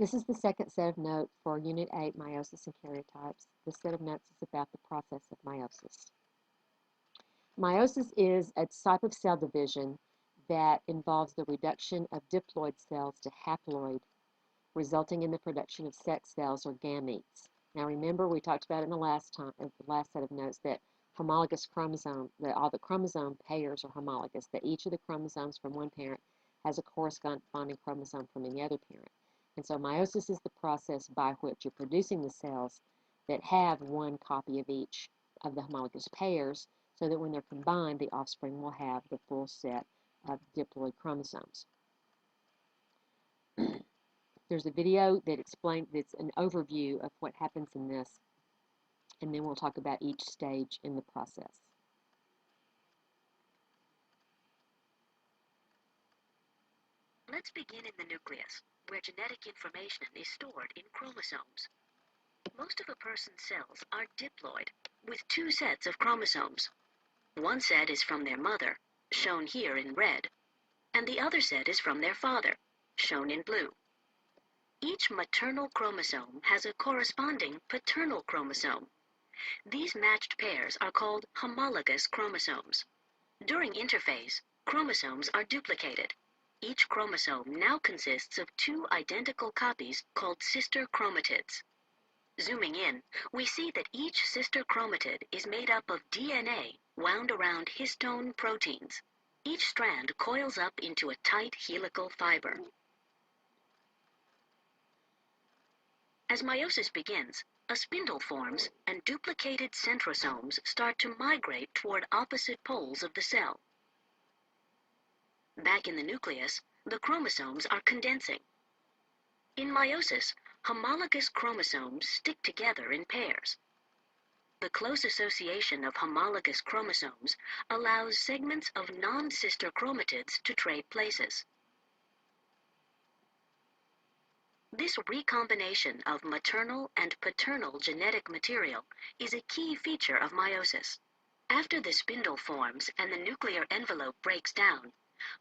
This is the second set of notes for Unit 8, Meiosis and Karyotypes. This set of notes is about the process of meiosis. Meiosis is a type of cell division that involves the reduction of diploid cells to haploid, resulting in the production of sex cells or gametes. Now remember, we talked about in the last set of notes that homologous chromosome, that all the chromosome pairs are homologous, that each of the chromosomes from one parent has a corresponding chromosome from the other parent. And so meiosis is the process by which you're producing the cells that have one copy of each of the homologous pairs, so that when they're combined, the offspring will have the full set of diploid chromosomes. There's a video that's an overview of what happens in this, and then we'll talk about each stage in the process. Let's begin in the nucleus, where genetic information is stored in chromosomes. Most of a person's cells are diploid, with two sets of chromosomes. One set is from their mother, shown here in red, and the other set is from their father, shown in blue. Each maternal chromosome has a corresponding paternal chromosome. These matched pairs are called homologous chromosomes. During interphase, chromosomes are duplicated. Each chromosome now consists of two identical copies called sister chromatids. Zooming in, we see that each sister chromatid is made up of DNA wound around histone proteins. Each strand coils up into a tight helical fiber. As meiosis begins, a spindle forms and duplicated centrosomes start to migrate toward opposite poles of the cell. Back in the nucleus, the chromosomes are condensing. In meiosis, homologous chromosomes stick together in pairs. The close association of homologous chromosomes allows segments of non-sister chromatids to trade places. This recombination of maternal and paternal genetic material is a key feature of meiosis. After the spindle forms and the nuclear envelope breaks down,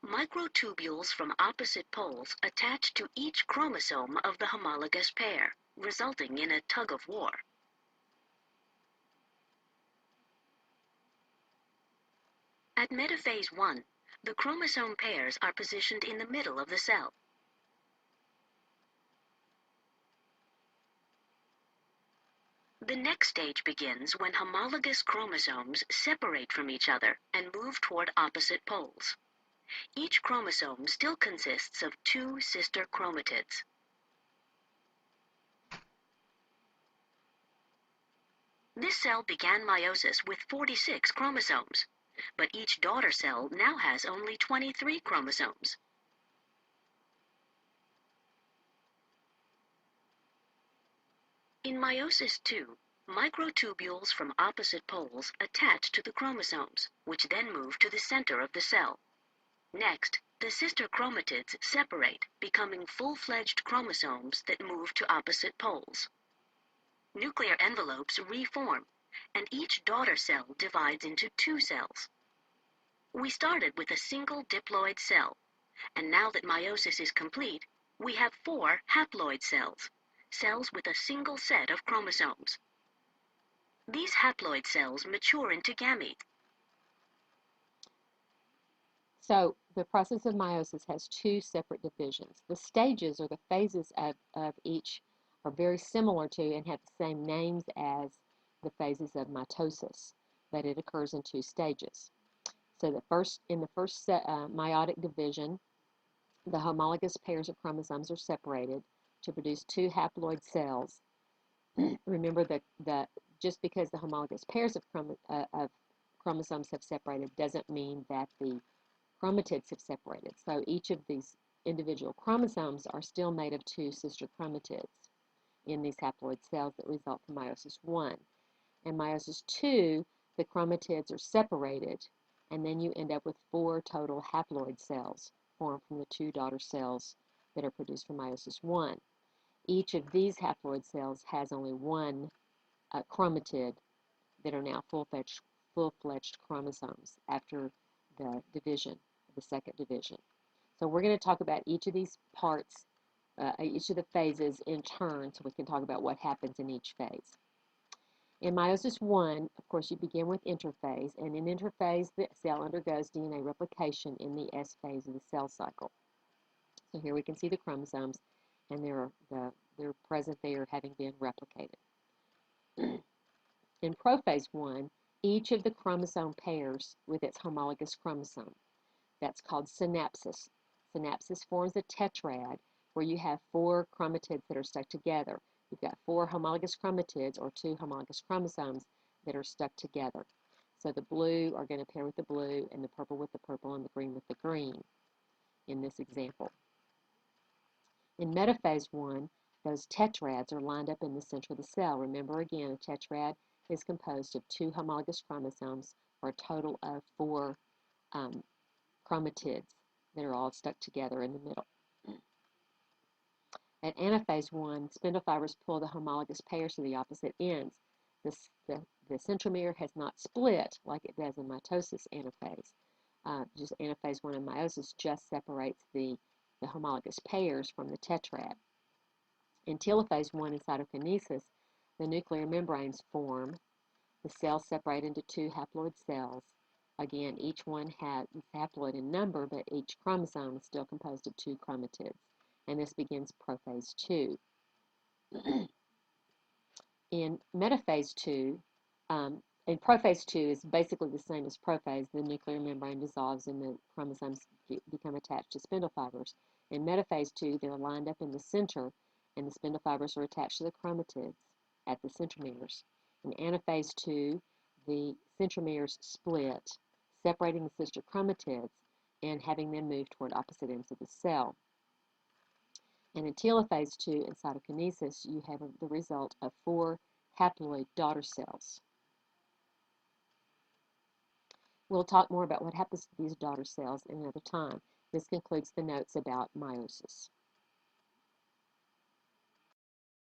microtubules from opposite poles attach to each chromosome of the homologous pair, resulting in a tug-of-war. At metaphase 1, the chromosome pairs are positioned in the middle of the cell. The next stage begins when homologous chromosomes separate from each other and move toward opposite poles. Each chromosome still consists of two sister chromatids. This cell began meiosis with 46 chromosomes, but each daughter cell now has only 23 chromosomes. In meiosis 2, microtubules from opposite poles attach to the chromosomes, which then move to the center of the cell. Next, the sister chromatids separate, becoming full-fledged chromosomes that move to opposite poles. Nuclear envelopes reform, and each daughter cell divides into two cells. We started with a single diploid cell, and now that meiosis is complete, we have 4 haploid cells, cells with a single set of chromosomes. These haploid cells mature into gametes. So the process of meiosis has two separate divisions. The stages or the phases of each are very similar to and have the same names as the phases of mitosis, but it occurs in two stages. So in the first meiotic division, the homologous pairs of chromosomes are separated to produce two haploid cells. Remember that just because the homologous pairs of chromosomes have separated doesn't mean that the chromatids have separated. So each of these individual chromosomes are still made of two sister chromatids in these haploid cells that result from meiosis 1. In meiosis 2, the chromatids are separated, and then you end up with 4 total haploid cells formed from the 2 daughter cells that are produced from meiosis 1. Each of these haploid cells has only one chromatid that are now full-fledged chromosomes after the division, the second division. So we're going to talk about each of these parts each of the phases in turn so we can talk about what happens in each phase. In meiosis 1, of course, you begin with interphase, and in interphase, the cell undergoes DNA replication in the S phase of the cell cycle. So here we can see the chromosomes, and they're present there having been replicated. In prophase 1, each of the chromosome pairs with its homologous chromosome. That's called synapsis. Synapsis forms a tetrad where you have 4 chromatids that are stuck together. You've got 4 homologous chromatids or 2 homologous chromosomes that are stuck together. So the blue are going to pair with the blue, and the purple with the purple, and the green with the green in this example. In metaphase 1, those tetrads are lined up in the center of the cell. Remember again, a tetrad is composed of 2 homologous chromosomes for a total of 4 chromatids that are all stuck together in the middle. At anaphase 1, spindle fibers pull the homologous pairs to the opposite ends. The centromere has not split like it does in mitosis anaphase. Just anaphase 1 and meiosis just separates the homologous pairs from the tetrad. In telophase 1 and cytokinesis, the nuclear membranes form. The cells separate into 2 haploid cells. Again, each one is haploid in number, but each chromosome is still composed of 2 chromatids. And this begins prophase 2. In metaphase 2, and prophase 2 is basically the same as prophase. The nuclear membrane dissolves and the chromosomes become attached to spindle fibers. In metaphase 2, they're lined up in the center, and the spindle fibers are attached to the chromatids at the centromeres. In anaphase 2, the centromeres split, separating the sister chromatids and having them move toward opposite ends of the cell. And in telophase 2 and cytokinesis, you have the result of 4 haploid daughter cells. We'll talk more about what happens to these daughter cells another time. This concludes the notes about meiosis.